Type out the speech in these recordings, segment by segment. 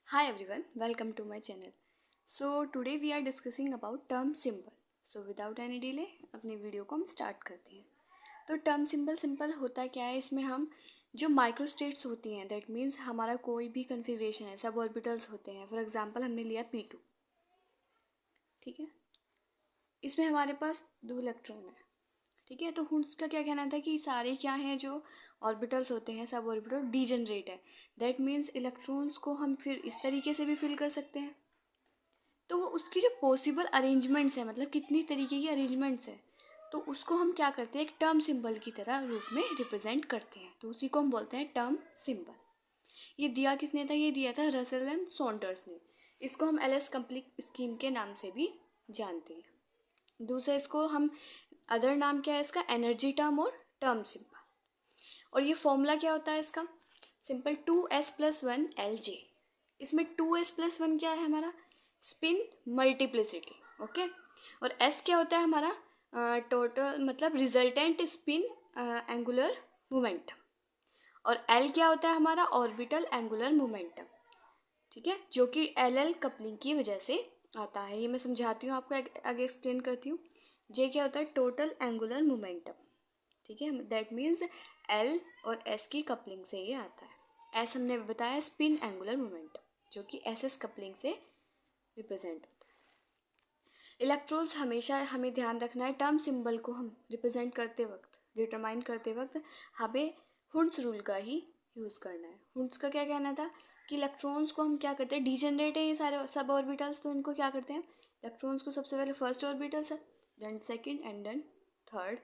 Hi everyone, welcome to my channel. So today we are discussing about term symbol. So without any delay अपनी video को हम start करते हैं. तो term symbol simple होता क्या है, इसमें हम जो माइक्रो स्टेट्स होती हैं दैट मीन्स हमारा कोई भी कन्फिग्रेशन है, सब ऑर्बिटल्स होते हैं. फॉर एग्जांपल हमने लिया P2. ठीक है, इसमें हमारे पास 2 इलेक्ट्रॉन है. ठीक है, तो हुड्स का क्या कहना था कि सारे क्या हैं जो ऑर्बिटल्स होते हैं सब ऑर्बिटल डीजनरेट है. दैट मीन्स इलेक्ट्रॉन्स को हम फिर इस तरीके से भी फिल कर सकते हैं. तो वो उसकी जो पॉसिबल अरेंजमेंट्स है, मतलब कितनी तरीके की अरेंजमेंट्स है, तो उसको हम क्या करते हैं एक टर्म सिंबल की तरह रूप में रिप्रेजेंट करते हैं. तो उसी को हम बोलते हैं टर्म सिंबल. ये दिया किसने था? ये दिया था रसेल एंड सॉन्डर्स ने. इसको हम एलएस कंप्लीट स्कीम के नाम से भी जानते हैं. दूसरा इसको हम अदर नाम क्या है इसका? एनर्जी टर्म और टर्म सिंबल. और ये फॉर्मूला क्या होता है इसका? Simple 2s+1 Lj. इसमें 2s+1 क्या है हमारा? Spin multiplicity. ओके, और s क्या होता है हमारा? टोटल मतलब रिजल्टेंट स्पिन एंगुलर मोमेंटम. और l क्या होता है हमारा? Orbital angular momentum. ठीक है, जो कि एल कपलिंग की वजह से आता है. ये मैं समझाती हूँ आपको, आगे एक्सप्लेन करती हूँ. जे क्या होता है? Total angular momentum. ठीक है, दैट मीन्स एल और एस की कपलिंग से ये आता है. एस हमने बताया स्पिन एंगुलर मोमेंटम, जो कि एस एस कपलिंग से रिप्रेजेंट होता है. इलेक्ट्रॉन्स हमेशा हमें ध्यान रखना है, टर्म सिंबल को हम रिप्रेजेंट करते वक्त, डिटरमाइन करते वक्त हमें हुड्स रूल का ही यूज़ करना है. हुड्स का क्या कहना था कि इलेक्ट्रॉन्स को हम क्या करते हैं, डीजनरेट है ये सारे सब ऑर्बिटल्स, तो इनको क्या करते हैं, इलेक्ट्रॉन्स को सबसे पहले फर्स्ट ऑर्बिटल से, then second and then third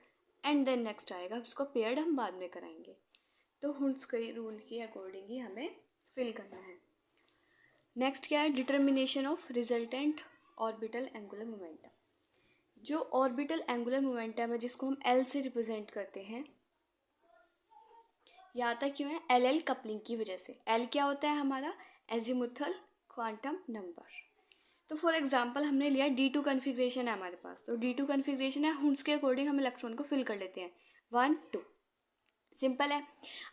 and then next आएगा, उसको पेयर्ड हम बाद में कराएंगे. तो हुड्स के रूल के अकॉर्डिंग ही हमें फिल करना है. नेक्स्ट क्या है? Determination of resultant orbital angular momentum. जो ऑर्बिटल एंगुलर मोमेंटम है जिसको हम एल से रिप्रेजेंट करते हैं, यह आता क्यों है? एल एल कपलिंग की वजह से. एल क्या होता है हमारा? Azimuthal quantum number. तो फॉर एग्जांपल हमने लिया D2 कन्फिग्रेशन है हमारे पास, तो D2 कन्फिग्रेशन है, हुड्स के अकॉर्डिंग हम इलेक्ट्रॉन को फिल कर लेते हैं 1 2. सिंपल है.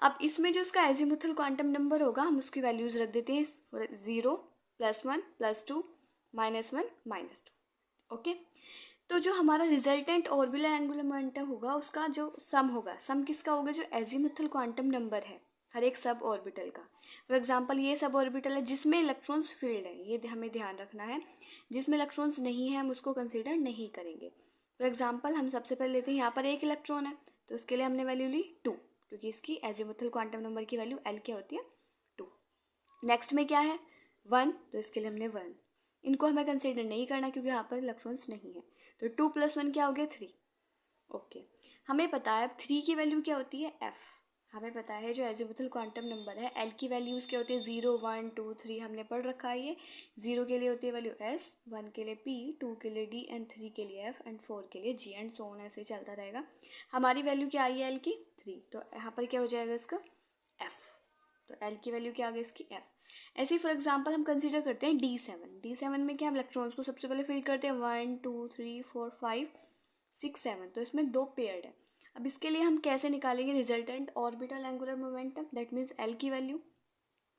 अब इसमें जो उसका एजीमुथल क्वांटम नंबर होगा हम उसकी वैल्यूज रख देते हैं 0 +1 +2 -1 -2. ओके, तो जो हमारा रिजल्टेंट ऑर्बिटल एंगुलर मोमेंटम होगा उसका जो सम होगा, सम किसका होगा? जो एजीमुथल क्वांटम नंबर है हर एक सब ऑर्बिटल का. फॉर एग्जांपल ये सब ऑर्बिटल है जिसमें इलेक्ट्रॉन्स फील्ड है, ये हमें ध्यान रखना है. जिसमें इलेक्ट्रॉन्स नहीं है हम उसको कंसीडर नहीं करेंगे. फॉर एग्जांपल हम सबसे पहले लेते हैं यहाँ पर एक इलेक्ट्रॉन है, तो उसके लिए हमने वैल्यू ली 2, क्योंकि इसकी एजीमुथल क्वांटम नंबर की वैल्यू एल क्या होती है? 2. नेक्स्ट में क्या है? 1, तो इसके लिए हमने 1. इनको हमें कंसीडर नहीं करना क्योंकि यहाँ पर इलेक्ट्रॉन्स नहीं है. तो 2 + 1 क्या हो गया? 3. ओके, हमें पता है 3 की वैल्यू क्या होती है? एफ. हमें पता है जो एजीमुथल क्वांटम नंबर है एल की वैल्यूज़ क्या होती है? 0 1 2 3 हमने पढ़ रखा है. ये 0 के लिए होती है वैल्यू एस, 1 के लिए पी, 2 के लिए डी एंड 3 के लिए एफ एंड 4 के लिए जी एंड सो ऑन, ऐसे चलता रहेगा. हमारी वैल्यू क्या आई है एल की? 3. तो यहाँ पर क्या हो जाएगा इसका? एफ. तो एल की वैल्यू क्या आ गई इसकी? एफ. ऐसे ही फॉर एग्जांपल हम कंसीडर करते हैं D7 में क्या हम इलेक्ट्रॉन्स को सबसे पहले फिल करते हैं 1 2 3 4 5 6 7. तो इसमें 2 पेयर्ड है. अब इसके लिए हम कैसे निकालेंगे resultant orbital angular momentum? That means L की वैल्यू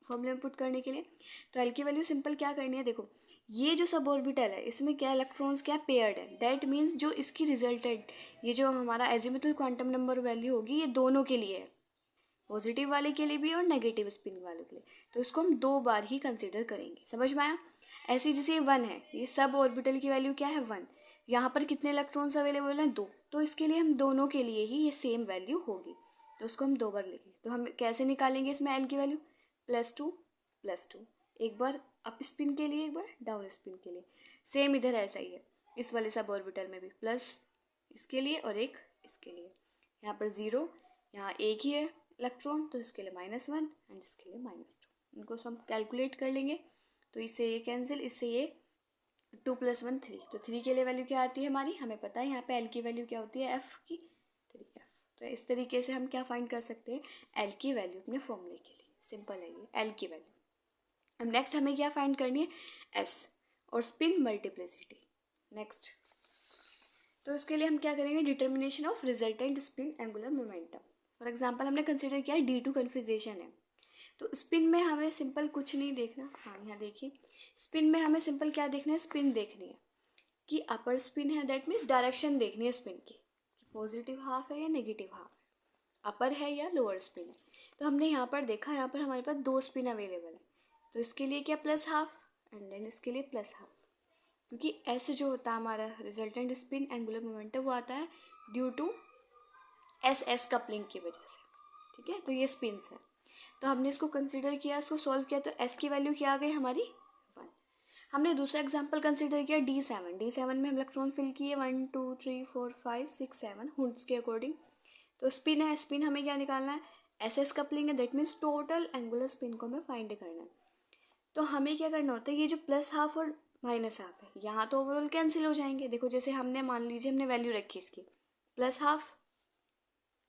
फॉर्मूले में पुट करने के लिए. तो एल की वैल्यू सिंपल क्या करनी है, देखो ये जो सब ऑर्बिटल है इसमें क्या इलेक्ट्रॉन्स क्या पेयर्ड है. दैट मीन्स जो इसकी रिजल्टेंट ये जो हमारा एजीमुथल क्वांटम नंबर वैल्यू होगी ये दोनों के लिए है, पॉजिटिव वाले के लिए भी और नेगेटिव स्पिन वाले के लिए. तो इसको हम 2 बार ही कंसिडर करेंगे. समझ में आया? ऐसे जैसे 1 है, ये सब ऑर्बिटल की वैल्यू क्या है? 1. यहाँ पर कितने इलेक्ट्रॉन्स अवेलेबल हैं? 2. तो इसके लिए हम दोनों के लिए ही ये सेम वैल्यू होगी, तो उसको हम 2 बार लेंगे. तो हम कैसे निकालेंगे इसमें एल की वैल्यू? +2 +2, एक बार अप स्पिन के लिए एक बार डाउन स्पिन के लिए. सेम इधर ऐसा ही है, इस वाले सब ऑर्बिटल में भी प्लस इसके लिए और एक इसके लिए. यहाँ पर 0, यहाँ एक ही है इलेक्ट्रॉन, तो इसके लिए -1 एंड इसके लिए -2. इनको हम कैलकुलेट कर लेंगे. तो इससे ये कैंसिल, इससे ये 2 + 1 3. तो 3 के लिए वैल्यू क्या आती है हमारी? हमें पता है यहाँ पे एल की वैल्यू क्या होती है? एफ की 3f. तो इस तरीके से हम क्या फाइंड कर सकते हैं? एल की वैल्यू अपने फॉर्मूले के लिए. सिंपल है ये एल की वैल्यू. अब नेक्स्ट हमें क्या फाइंड करनी है? एस और स्पिन मल्टीप्लिसिटी. नेक्स्ट, तो इसके लिए हम क्या करेंगे? Determination of resultant spin angular momentum. For example हमने कंसीडर किया D2 कन्फिग्रेशन है, तो स्पिन में हमें सिंपल कुछ नहीं देखना। हाँ, यहाँ देखिए, स्पिन में हमें सिंपल क्या देखना है, स्पिन देखनी है कि अपर स्पिन है, दैट मीन्स डायरेक्शन देखनी है स्पिन की कि पॉजिटिव हाफ है या नेगेटिव हाफ है, अपर है या लोअर स्पिन है। तो हमने यहाँ पर देखा, यहाँ पर हमारे पास 2 स्पिन अवेलेबल है, तो इसके लिए क्या प्लस हाफ एंड देन इसके लिए प्लस हाफ, क्योंकि ऐसे जो होता है हमारा रिजल्टेंट स्पिन एंगुलर मोमेंटम वो आता है due to S S coupling की वजह से। ठीक है, तो ये स्पिन्स है, तो हमने इसको कंसिडर किया, इसको सॉल्व किया, तो एस की वैल्यू क्या आ गई हमारी 1। हमने दूसरा एग्जांपल कंसिडर किया D7 में हम इलेक्ट्रॉन फिल किए 1 2 3 4 5 6 7 हुड्स के अकॉर्डिंग। तो स्पिन है, स्पिन हमें क्या निकालना है, एस एस कपलिंग है, that means total angular spin को हमें फाइंड करना है। तो हमें क्या करना होता है, ये जो प्लस हाफ और माइनस हाफ है यहाँ तो ओवरऑल कैंसिल हो जाएंगे। देखो जैसे हमने मान लीजिए हमने वैल्यू रखी इसकी प्लस हाफ,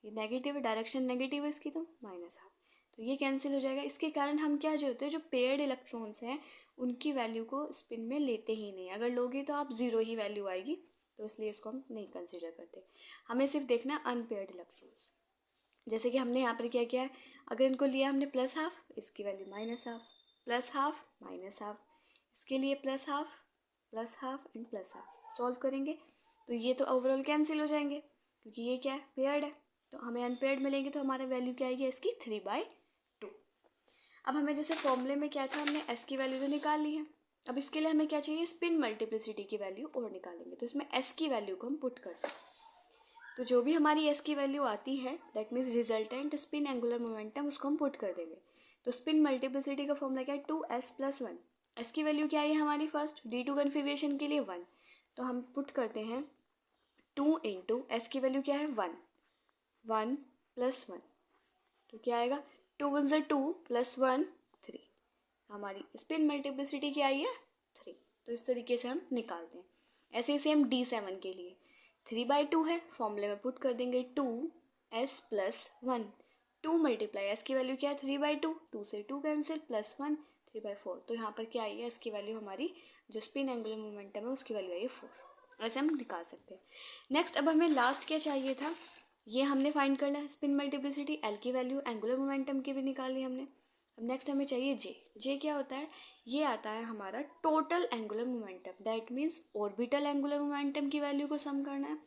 ये नेगेटिव है, डायरेक्शन नेगेटिव है इसकी, तो माइनस हाफ, तो ये कैंसिल हो जाएगा। इसके कारण हम क्या जो होते हैं, जो पेयर्ड इलेक्ट्रॉन्स हैं उनकी वैल्यू को स्पिन में लेते ही नहीं, अगर लोगे तो आप 0 ही वैल्यू आएगी, तो इसलिए इसको हम नहीं कंसिडर करते। हमें सिर्फ देखना अनपेयर्ड इलेक्ट्रॉन्स। जैसे कि हमने यहाँ पर क्या किया है, अगर इनको लिया हमने प्लस हाफ, इसकी value minus half, plus half minus half, इसके लिए plus half and plus half, solve करेंगे तो ये तो ओवरऑल कैंसिल हो जाएंगे क्योंकि ये क्या है, पेयर्ड है। तो हमें अनपेयर्ड मिलेंगे, तो हमारा वैल्यू क्या आएगी इसकी 3/2। अब हमें जैसे फॉर्मूले में क्या था, हमने एस की वैल्यू तो निकाल ली है, अब इसके लिए हमें क्या चाहिए, स्पिन मल्टीप्लिसिटी की वैल्यू और निकालेंगे, तो इसमें एस की वैल्यू को हम पुट करते हैं। तो जो भी हमारी एस की वैल्यू आती है that means resultant spin angular momentum, उसको हम पुट कर देंगे। तो स्पिन मल्टीप्लिसिटी का फॉर्मूला क्या है, 2s+1। एस की वैल्यू क्या है हमारी फर्स्ट D2 कन्फिग्रेशन के लिए 1, तो हम पुट करते हैं 2 इंटू एस की वैल्यू क्या है 1 + 1, तो क्या आएगा 2 × 2 + 1 3। हमारी स्पिन मल्टीप्लिसिटी क्या आई है 3, तो इस तरीके से हम निकालते हैं। ऐसे ही सेम D7 के लिए 3/2 है, फॉर्मूले में पुट कर देंगे 2s+1, 2 मल्टीप्लाई एस की वैल्यू क्या है 3/2, 2 से 2 कैंसिल, +1 3/4, तो यहाँ पर क्या आई है इसकी वैल्यू हमारी जो स्पिन एंगुलर मोमेंटम है उसकी वैल्यू आई है 4। ऐसे हम निकाल सकते हैं। नेक्स्ट अब हमें लास्ट क्या चाहिए था, ये हमने फाइंड करना है स्पिन मल्टीप्लिसिटी, एल की वैल्यू, एंगुलर मोमेंटम की भी निकाल ली हमने। अब नेक्स्ट हमें चाहिए जे क्या होता है, ये आता है हमारा total angular momentum, that means orbital angular momentum की वैल्यू को सम करना है,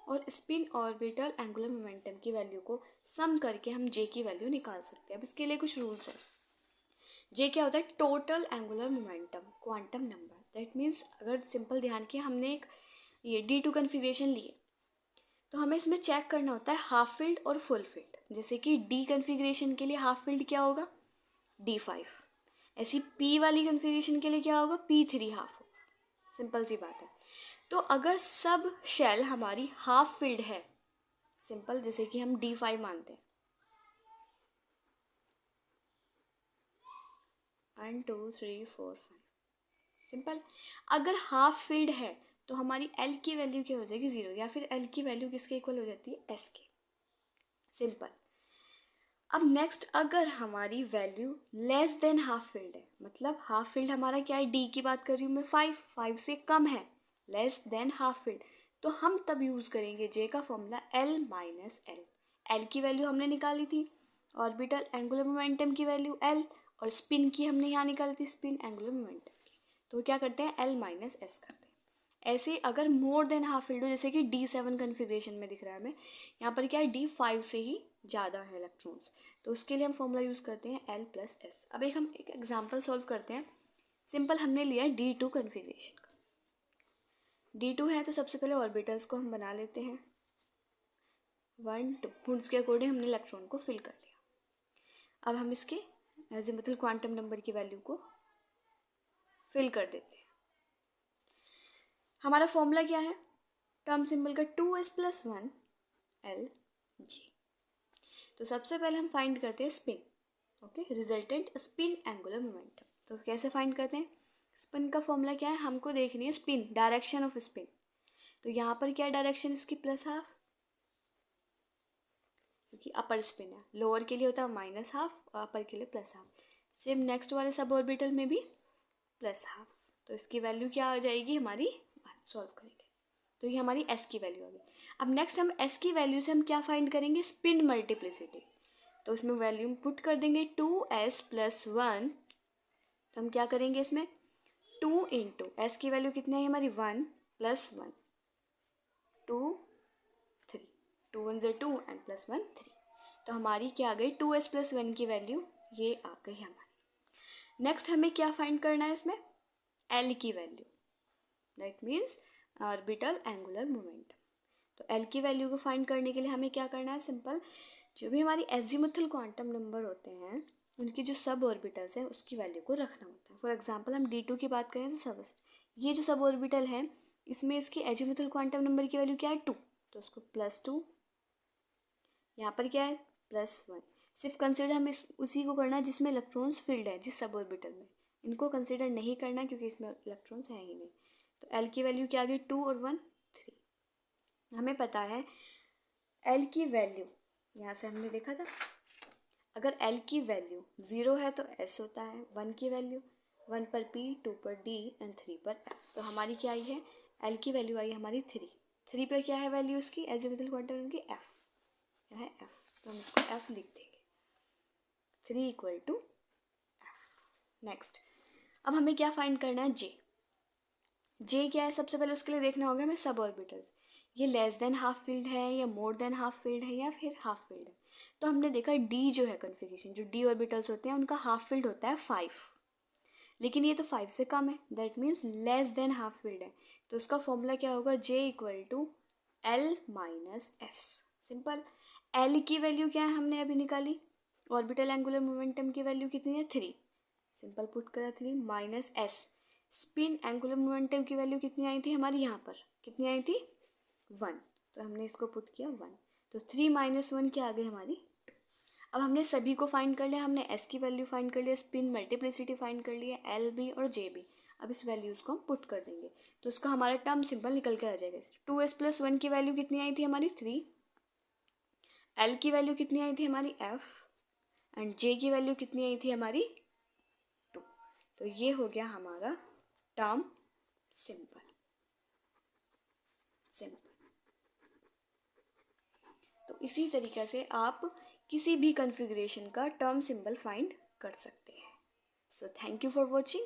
और स्पिन ऑर्बिटल एंगुलर मोमेंटम की वैल्यू को सम करके हम जे की वैल्यू निकाल सकते हैं। अब इसके लिए कुछ रूल्स है। जे क्या होता है, total angular momentum quantum number, that means अगर सिंपल ध्यान किया, हमने एक ये D2 कन्फिग्रेशन लिए, तो हमें इसमें चेक करना होता है हाफ फील्ड और फुल फील्ड। जैसे कि D कन्फिग्रेशन के लिए हाफ फील्ड क्या होगा D5, ऐसी P वाली कन्फिग्रेशन के लिए क्या होगा P3 हाफ होगा, सिंपल सी बात है। तो अगर सब शेल हमारी हाफ फील्ड है, सिंपल जैसे कि हम D5 मानते हैं, 1 2 3 4 5, सिंपल अगर हाफ फील्ड है तो हमारी L की वैल्यू क्या हो जाएगी 0, या फिर L की वैल्यू किसके इक्वल हो जाती है S के, सिंपल। अब नेक्स्ट अगर हमारी value less than half field है, मतलब हाफ फील्ड हमारा क्या है, D की बात कर रही हूँ मैं 5 से कम है, लेस देन हाफ फील्ड, तो हम तब यूज़ करेंगे J का फॉर्मूला L - L। L की वैल्यू हमने निकाली थी, ऑर्बिटल एंगुलर मोमेंटम की वैल्यू L, और स्पिन की हमने यहाँ निकाली थी स्पिन एंगुलर मोमेंटम की, तो क्या करते हैं L - S करते हैं। ऐसे अगर मोर देन हाफ फील्ड हो, जैसे कि D7 कन्फिग्रेशन में दिख रहा है हमें, यहाँ पर क्या है D5 से ही ज़्यादा है इलेक्ट्रॉन्स, तो उसके लिए हम फॉर्मूला यूज़ करते हैं L + S। अब हम एक एग्जांपल सॉल्व करते हैं। सिंपल हमने लिया है D2 कन्फिग्रेशन का, D2 है तो सबसे पहले ऑर्बिटल्स को हम बना लेते हैं 1 2, हुड्स के अकॉर्डिंग हमने इलेक्ट्रॉन को फिल कर लिया। अब हम इसके एजिमुथल क्वांटम नंबर की वैल्यू को फिल कर देते हैं। हमारा फॉर्मूला क्या है, टर्म सिंबल का 2s+1 Lg। तो सबसे पहले हम फाइंड करते हैं spin, okay, resultant spin angular momentum. तो कैसे फाइंड करते हैं, स्पिन का फॉर्मूला क्या है, हमको देखनी है स्पिन, डायरेक्शन ऑफ स्पिन। तो यहाँ पर क्या डायरेक्शन इसकी +½ क्योंकि अपर स्पिन है, लोअर के लिए होता है -½ और अपर के लिए +½ सेम नेक्स्ट वाले सब ऑर्बिटल में भी +½ तो इसकी वैल्यू क्या आ जाएगी हमारी 1, सॉल्व करेंगे तो ये हमारी S की वैल्यू आ गई। अब नेक्स्ट हम S की वैल्यू से हम क्या फाइंड करेंगे, स्पिन मल्टीप्लिसिटी। तो उसमें वैल्यू पुट कर देंगे 2s+1। तो हम क्या करेंगे इसमें 2 इंटू एस की वैल्यू कितनी है हमारी 1 + 1 2 3 2 1 ज़ा 2 एंड +1 3। तो हमारी क्या आ गई 2s+1 की वैल्यू ये आ गई हमारी। नेक्स्ट हमें क्या फाइंड करना है इसमें एल की value, that means orbital angular momentum. तो एल की वैल्यू को फाइंड करने के लिए हमें क्या करना है, सिंपल जो भी हमारी एजीमुथल क्वांटम नंबर होते हैं उनकी जो सब ऑर्बिटल्स हैं उसकी वैल्यू को रखना होता है। फॉर एग्जांपल हम D2 की बात करें तो ये जो सब ऑर्बिटल है इसमें इसकी एजीमुथल क्वांटम नंबर की वैल्यू क्या है 2, तो उसको +2, यहाँ पर क्या है +1। सिर्फ कंसिडर हमें उसी को करना है जिसमें इलेक्ट्रॉन्स फील्ड है, जिस सब ऑर्बिटल में। इनको कंसिडर नहीं करना क्योंकि इसमें इलेक्ट्रॉन्स हैं ही नहीं। तो एल की वैल्यू क्या आ गई 2 और 1 3। हमें पता है एल की वैल्यू, यहाँ से हमने देखा था अगर एल की वैल्यू 0 है तो एस होता है, 1 की वैल्यू 1 पर पी, 2 पर डी एंड 3 पर एफ। तो हमारी क्या आई है एल की वैल्यू आई हमारी 3 पर क्या है वैल्यू उसकी एजीमुथल क्वांटम की एफ, क्या है एफ, तो हम इसको एफ लिख देंगे 3 = एफ। नेक्स्ट अब हमें क्या फाइंड करना है जे क्या है, सबसे पहले उसके लिए देखना होगा हमें सब ऑर्बिटल्स, ये लेस देन हाफ फील्ड है या मोर देन हाफ फील्ड है या फिर हाफ फील्ड है। तो हमने देखा डी जो है कन्फिगरेशन, जो डी ऑर्बिटल्स होते हैं उनका हाफ फील्ड होता है 5, लेकिन ये तो 5 से कम है, that means less than half field है। तो उसका फॉर्मूला क्या होगा J = L - S। Simple, L की वैल्यू क्या है हमने अभी निकाली, ऑर्बिटल एंगुलर मोमेंटम की वैल्यू कितनी है 3, सिंपल पुट करा 3 minus S। Spin angular momentum की वैल्यू कितनी आई थी हमारी, यहाँ पर कितनी आई थी 1, तो हमने इसको पुट किया 1, तो 3 - 1 क्या आ गई हमारी 2। अब हमने सभी को फाइंड कर लिया, हमने एस की वैल्यू फाइंड कर लिया, स्पिन मल्टीप्लिसिटी फाइंड कर लिया, एल बी और जे बी। अब इस वैल्यूज़ को हम पुट कर देंगे तो उसका हमारा टर्म सिंपल निकल के आ जाएगा। 2s+1 की वैल्यू कितनी आई थी हमारी 3, एल की वैल्यू कितनी आई थी हमारी एफ एंड जे की वैल्यू कितनी आई थी हमारी 2। तो ये हो गया हमारा टर्म सिंपल। तो इसी तरीके से आप किसी भी कॉन्फ़िगरेशन का टर्म सिंबल फाइंड कर सकते हैं। So thank you for watching.